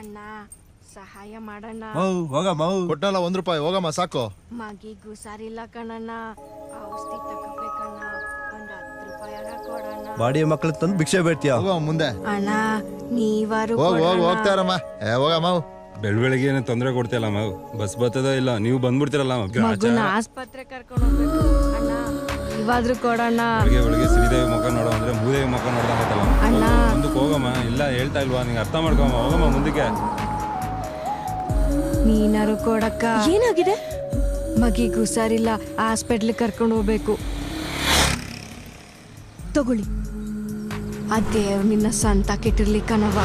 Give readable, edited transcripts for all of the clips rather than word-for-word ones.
ಅಣ್ಣ ಸಹಾಯ ಮಾಡಣ್ಣ. ಕೊಟ್ಟನಲ್ಲ ₹1 ಹೋಗಮ್ಮ ಸಾಕು. ಮಗಿಗೂ ಸಾರಿಲ್ಲ ಕಣಣ್ಣ, ಔಷಧಿ ತಗೋಬೇಕಣ್ಣ, ಒಂದ್ ₹10 ಕೊಡಣ್ಣ. ಬಾಡಿಯ ಮಕ್ಕಳ ತಂದು ಭಿಕ್ಷೆ ಬೇಡ್ತೀಯ? ಹೋಗಮ್ಮ ಮುಂದೆ. ಅಣ್ಣ ನೀವಾರು ಹೋಗ್ತಾರಮ್ಮ. ಹೋಗಮ್ಮ. ಬೆಳಗ್ಗೆ ತೊಂದರೆ ಕೊಡ್ತಿಲ್ಲ ಮಾವು. ಬಸ್ ಬರ್ತದೋ ಇಲ್ಲ, ನೀವು ಬಂದ್ಬಿಡ್ತಿರಲ್ಲ. ಮಗುನ ಆಸ್ಪತ್ರೆ ಕರ್ಕೊಂಡು ಹೋಗ್ಬೇಕು ಅಣ್ಣ, ನೀವಾದ್ರೂ ಕೊಡಣ್ಣ. ಬೆಳಗ್ಗೆ ಶ್ರೀದೇವಿ ಮುಖ ನೋಡೋ ಅಂದ್ರೆ ಭೂದೇವಿ ಮುಖ ನೋಡ್ದಂಗತ್ತಲ್ಲ ಅಣ್ಣ. ಮುಂದಕ್ಕೆ ಹೋಗಮ್ಮ. ಇಲ್ಲ ಹೇಳ್ತಾ ಇಲ್ವಾ, ನಿಂಗೆ ಅರ್ಥ ಮಾಡ್ಕೊಮ್ಮ. ಹೋಗಮ್ಮ ಮುಂದಕ್ಕೆ. ನೀನಾರು ಕೊಡಕ್ಕ. ಏನಾಗಿದೆ? ಮಗಿಗೂ ಸಾರಿಲ್ಲ, ಹಾಸ್ಪಿಟ್ಲ್ ಕರ್ಕೊಂಡು ಹೋಗ್ಬೇಕು. ತಗೊಳ್ಳಿ. ಆ ದೇವ್ರು ನಿನ್ನ ಸಂತ ಕೆಟ್ಟಿರ್ಲಿ ಕಣವ.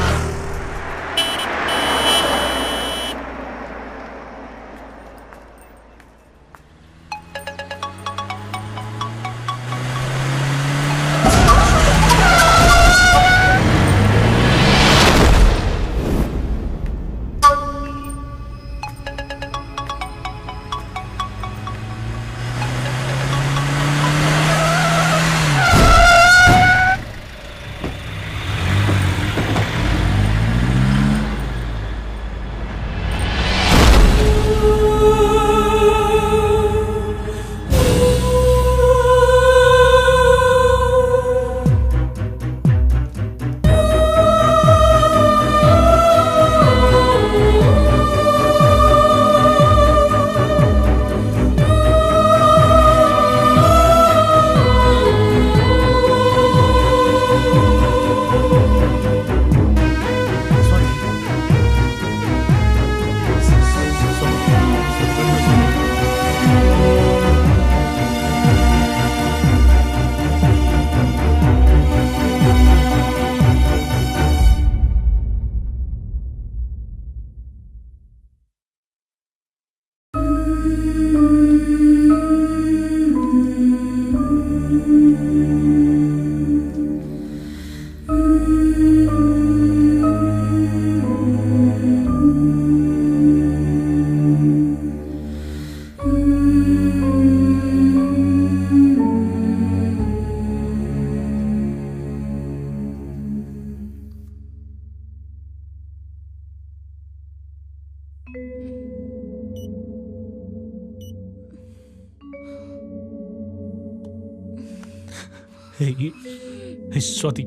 ಸ್ವಾತಿ,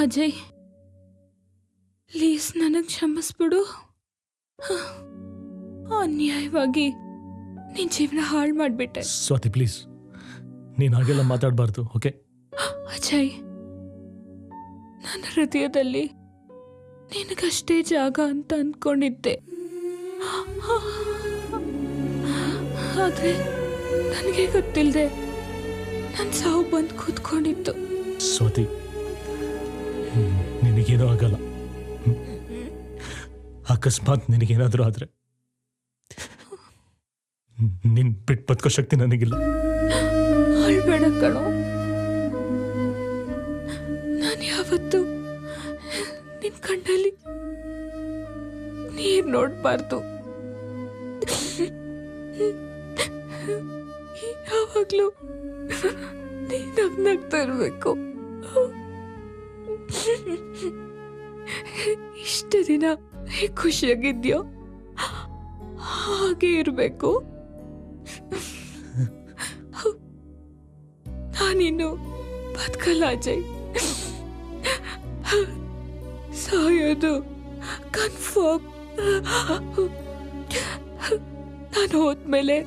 ಅಜಯ್ ಪ್ಲೀಸ್ ನನಗೆ ಕ್ಷಮಿಸ್ಬಿಡು. ಅನ್ಯಾಯವಾಗಿ ನಿನ್ ಜೀವನ ಹಾಳು ಮಾಡಿಬಿಟ್ಟೆ. ಸ್ವಾತಿ ಪ್ಲೀಸ್, ನೀನು ಹಾಗೆಲ್ಲ ಮಾತಾಡಬಾರ್ದು. ಓಕೆ ಅಜಯ್, ನನ್ನ ಹೃದಯದಲ್ಲಿ ನಿನಗಷ್ಟೇ ಜಾಗ ಅಂತ ಅಂದ್ಕೊಂಡಿದ್ದೆ. ಆದ್ರೆ ನನಗೆ ಗೊತ್ತಿಲ್ಲದೆ ನನ್ನ ಸಾವು ಬಂದು ಕೂತ್ಕೊಂಡಿತ್ತು. ಸ್ವಾತಿ, ನಿನಗೇನೋ ಆಗಲ್ಲ. ಅಕಸ್ಮಾತ್ ನಿನಗೇನಾದರೂ ಆದ್ರೆ ನಿನ್ ಬಿಟ್ಟು ಬದುಕೋ ಶಕ್ತಿ ನನಗಿಲ್ಲ. ಅಳ್ಬೇಡ ಕಣೋ. ನಾನು ಯಾವತ್ತು ನಿನ್ ಕಣ್ಣಲ್ಲಿ ನೀರ್ ನೋಡ್ಬಾರ್ದು. ಯಾವಾಗ್ಲೂ ನೀನ್ ನಗ್ತಾ ಇರ್ಬೇಕು. ಇಷ್ಟು ದಿನ ಖುಷಿಯಾಗಿದ್ಯೋ ಹಾಗೆ ಇರ್ಬೇಕು. ನಾನಿನ್ನು ಬದುಕಲ್ಲ ಅಜಯ್. ಸಾಯೋದು ಕನ್ಫರ್ಮ್. ನಾನು ಹೋದ್ಮೇಲೆ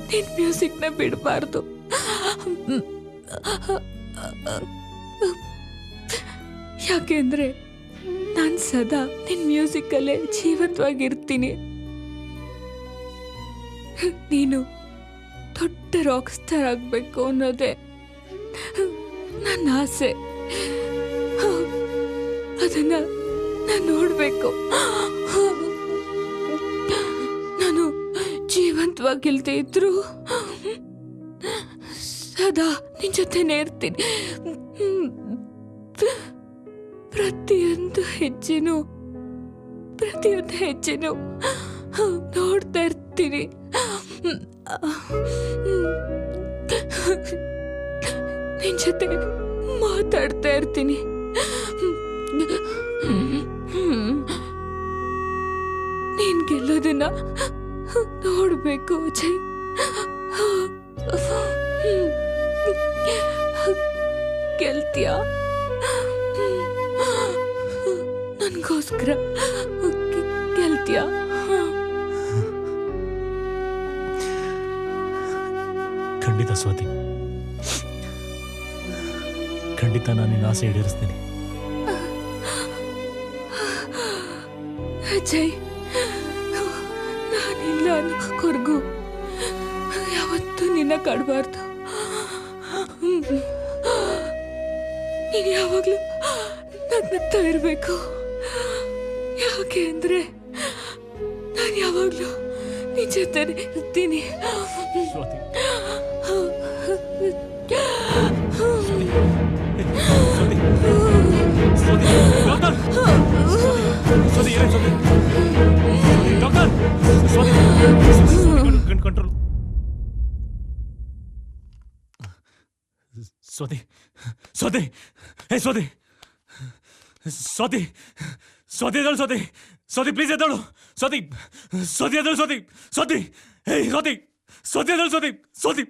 ನಿನ್ ಮ್ಯೂಸಿಕ್ನ ಬಿಡಬಾರ್ದು. ಯಾಕೆಂದ್ರೆ ನಾನು ಸದಾ ನಿನ್ ಮ್ಯೂಸಿಕಲ್ಲೇ ಜೀವಂತವಾಗಿರ್ತೀನಿ. ನೀನು ದೊಡ್ಡ ರಾಕ್ ಸ್ಟಾರ್ ಆಗ್ಬೇಕು ಅನ್ನೋದೇ ನನ್ನ ಆಸೆ. ಅದನ್ನ ನಾನು ನೋಡ್ಬೇಕು. ನಾನು ಜೀವಂತವಾಗಿಲ್ದೇ ಇದ್ರು ಸದಾ ನಿನ್ ಜೊತೆನೇ ಇರ್ತೀನಿ. ಪ್ರತಿಯೊಂದು ಹೆಜ್ಜೆನೂ ನೋಡ್ತಾ ಇರ್ತೀನಿ. ನಿನ್ ಜೊತೆ ಮಾತಾಡ್ತಾ ಇರ್ತೀನಿ. ನೀನ್ ಗೆಲ್ಲೋದನ್ನ ನೋಡ್ಬೇಕು ಅಜಯ್. ಗೆಲ್ತೀಯ ನನ್ಗೋಸ್ಕರ ಗೆಲ್ತೀಯ? ಖಂಡಿತ ಸ್ವಾತಿ, ಖಂಡಿತ ನಾನು ನಿನ್ನ ಆಸೆ ಈಡೇರಿಸ್ತೀನಿ. ಅಜಯ್, ನಾನಿಲ್ಲ ಅನ್ನೋವರೆಗೂ ಯಾವತ್ತೂ ನಿನ್ನ ಕಾಡಬಾರ್ದು. ನೀನು ಯಾವಾಗ್ಲೂ ನಗ್ನಗ್ತಾ ಇರಬೇಕು. ಯಾಕೆ ಅಂದ್ರೆ ನಾನು ಯಾವಾಗ್ಲೂ ನಿನ್ ಜೊತೆ ಇರ್ತೀನಿ. ಸ್ವಾತಿ, ಕಂಟ್ರೋಲ್. ಸ್ವಾತಿ, ಸ್ವಾತಿ, ಹೇ ಸ್ವಾತಿ, ಸ್ವಾತಿ, ಸ್ವಾತಿ ಎದಳು, ಸ್ವಾತಿ, ಸ್ವಾತಿ ಪ್ಲೀಸ್ ಎದಳು, ಸ್ವಾತಿ, ಸ್ವಾತಿ ಎದಳು, ಸ್ವಾತಿ, ಸ್ವಾತಿ, ಹೇ ಸ್ವಾತಿ, ಸ್ವಾತಿ ಎದಳು, ಸ್ವಾತಿ, ಸ್ವಾತಿ.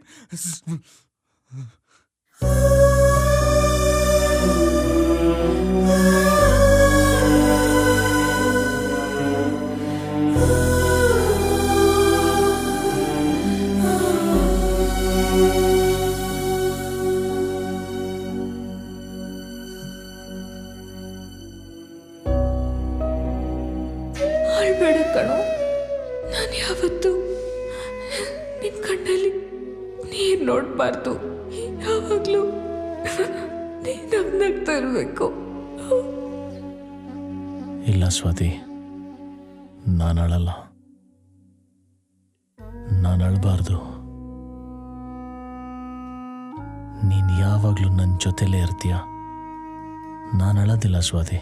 ಅಳ್ಬೇಡ ಕಣೋ. ನಾನು ಯಾವತ್ತೂ ನಿನ್ ಕಣ್ಣಲ್ಲಿ ನೀರ್ ನೋಡ್ಬಾರ್ದು. ಯಾವಾಗ್ಲೂ ನೀನ್ ನಗ್ನಗ್ತಾ ಇರ್ಬೇಕು. ಇಲ್ಲ ಸ್ವಾತಿ, ನಾನು ಅಳಲ್ಲ, ನಾನು ಅಳಬಾರ್ದು. ನೀನು ಯಾವಾಗಲೂ ನನ್ನ ಜೊತೆಲೇ ಇರ್ತೀಯ. ನಾನು ಅಳೋದಿಲ್ಲ ಸ್ವಾತಿ,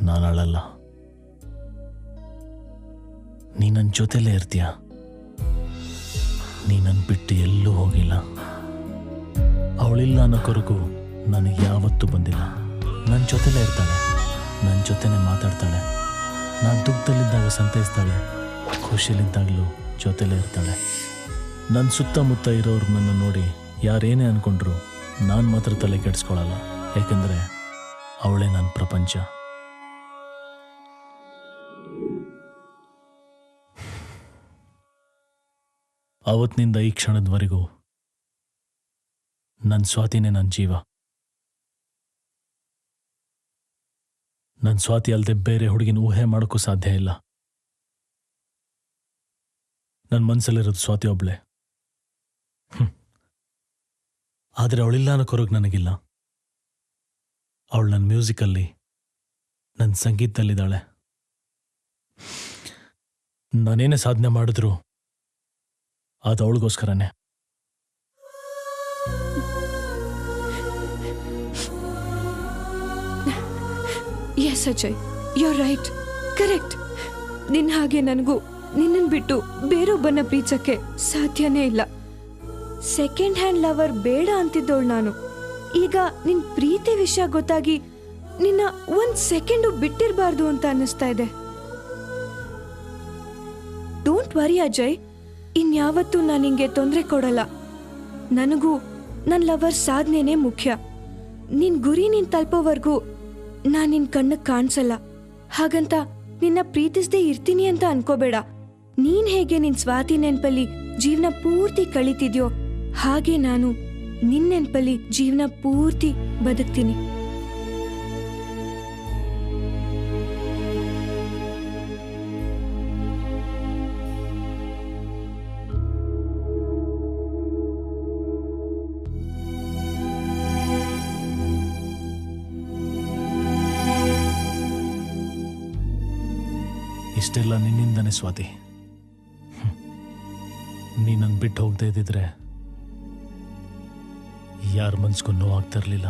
ನಾನು ಅಳಲ್ಲ. ನೀ ನನ್ನ ಜೊತೆಲೇ ಇರ್ತೀಯ. ನೀ ನನ್ನ ಬಿಟ್ಟು ಎಲ್ಲೂ ಹೋಗಿಲ್ಲ. ಅವಳಿಲ್ಲ ಅನ್ನೋವರೆಗೂ ನನಗೆ ಯಾವತ್ತೂ ಬಂದಿಲ್ಲ. ನನ್ನ ಜೊತೆಲೇ ಇರ್ತಾಳೆ, ನನ್ನ ಜೊತೆನೇ ಮಾತಾಡ್ತಾಳೆ. ನಾನು ದುಃಖದಲ್ಲಿದ್ದಾಗ ಸಂತೈಸ್ತಾಳೆ, ಖುಷಿಯಲ್ಲಿದ್ದಾಗಲೂ ಜೊತೆಲೇ ಇರ್ತಾಳೆ. ನನ್ನ ಸುತ್ತಮುತ್ತ ಇರೋರು ನನ್ನ ನೋಡಿ ಯಾರೇನೇ ಅಂದ್ಕೊಂಡ್ರು ನಾನು ಮಾತ್ರ ತಲೆ ಕೆಡಿಸ್ಕೊಳ್ಳಲ್ಲ. ಯಾಕೆಂದರೆ ಅವಳೇ ನನ್ನ ಪ್ರಪಂಚ. ಅವತ್ತಿನಿಂದ ಈ ಕ್ಷಣದವರೆಗೂ ನನ್ನ ಸ್ವಾತಿನೇ ನನ್ನ ಜೀವ. ನನ್ನ ಸ್ವಾತಿ ಅಲ್ಲದೆ ಬೇರೆ ಹುಡುಗಿನ ಊಹೆ ಮಾಡೋಕ್ಕೂ ಸಾಧ್ಯ ಇಲ್ಲ. ನನ್ನ ಮನಸ್ಸಲ್ಲಿರೋದು ಸ್ವಾತಿ ಒಬ್ಳೆ. ಆದರೆ ಅವಳಿಲ್ಲ ಅನ್ನೋ ಕೊರಗು ನನಗಿಲ್ಲ. ಅವಳು ನನ್ನ ಮ್ಯೂಸಿಕಲ್ಲಿ, ನನ್ನ ಸಂಗೀತದಲ್ಲಿದ್ದಾಳೆ. ನಾನೇನೇ ಸಾಧನೆ ಮಾಡಿದ್ರು ಅದು ಅವಳಿಗೋಸ್ಕರನೇ. Yes Ajay, you are right, correct. ನಿನ್ನ ಹಾಗೆ ನನಗೂ ನಿನ್ನನ್ನು ಬಿಟ್ಟು ಬೇರೊಬ್ಬನ ಪ್ರೀತಿಸಕ್ಕೆ ಸಾಧ್ಯನೇ ಇಲ್ಲ. ಸೆಕೆಂಡ್ ಹ್ಯಾಂಡ್ ಲವರ್ ಬೇಡ ಅಂತಿದ್ದವಳು ನಾನು. ಈಗ ನಿನ್ ಪ್ರೀತಿ ವಿಷಯ ಗೊತ್ತಾಗಿ ನಿನ್ನ ಒಂದ್ ಸೆಕೆಂಡು ಬಿಟ್ಟಿರಬಾರ್ದು ಅಂತ ಅನ್ನಿಸ್ತಾ ಇದೆ. ಡೋಂಟ್ ವರಿ ಅಜಯ್, ಇನ್ಯಾವತ್ತೂ ನಾನು ನಿಂಗೆ ತೊಂದರೆ ಕೊಡಲ್ಲ. ನನಗೂ ನನ್ನ ಲವರ್ ಸಾಧನೆನೇ ಮುಖ್ಯ. ನಿನ್ ಗುರಿ ನೀನ್ ತಲುಪೋವರೆಗೂ ನಾನು ನಿನ್ ಕಣ್ಣಿಗೆ ಕಾಣಿಸಲ್ಲ. ಹಾಗಂತ ನಿನ್ನ ಪ್ರೀತಿಸದೇ ಇರ್ತೀನಿ ಅಂತ ಅನ್ಕೋಬೇಡ. ನೀನ್ ಹೇಗೆ ನಿನ್ ಸ್ವಾತಿ ನೆನಪಲ್ಲಿ ಜೀವನ ಪೂರ್ತಿ ಕಳೀತಿದ್ಯೋ ಹಾಗೆ ನಾನು ನಿನ್ ನೆನಪಲ್ಲಿ ಜೀವನ ಪೂರ್ತಿ ಬದುಕ್ತೀನಿ. ಇಷ್ಟೆಲ್ಲ ನಿನ್ನಿಂದನೇ ಸ್ವಾತಿ. ನೀ ನನ್ನ ಬಿಟ್ಟು ಹೋಗದೆ ಇದ್ದಿದ್ರೆ ಯಾರ ಮನ್ಸ್ಗೂ ನೋವಾಗ್ತಾ ಇರಲಿಲ್ಲ.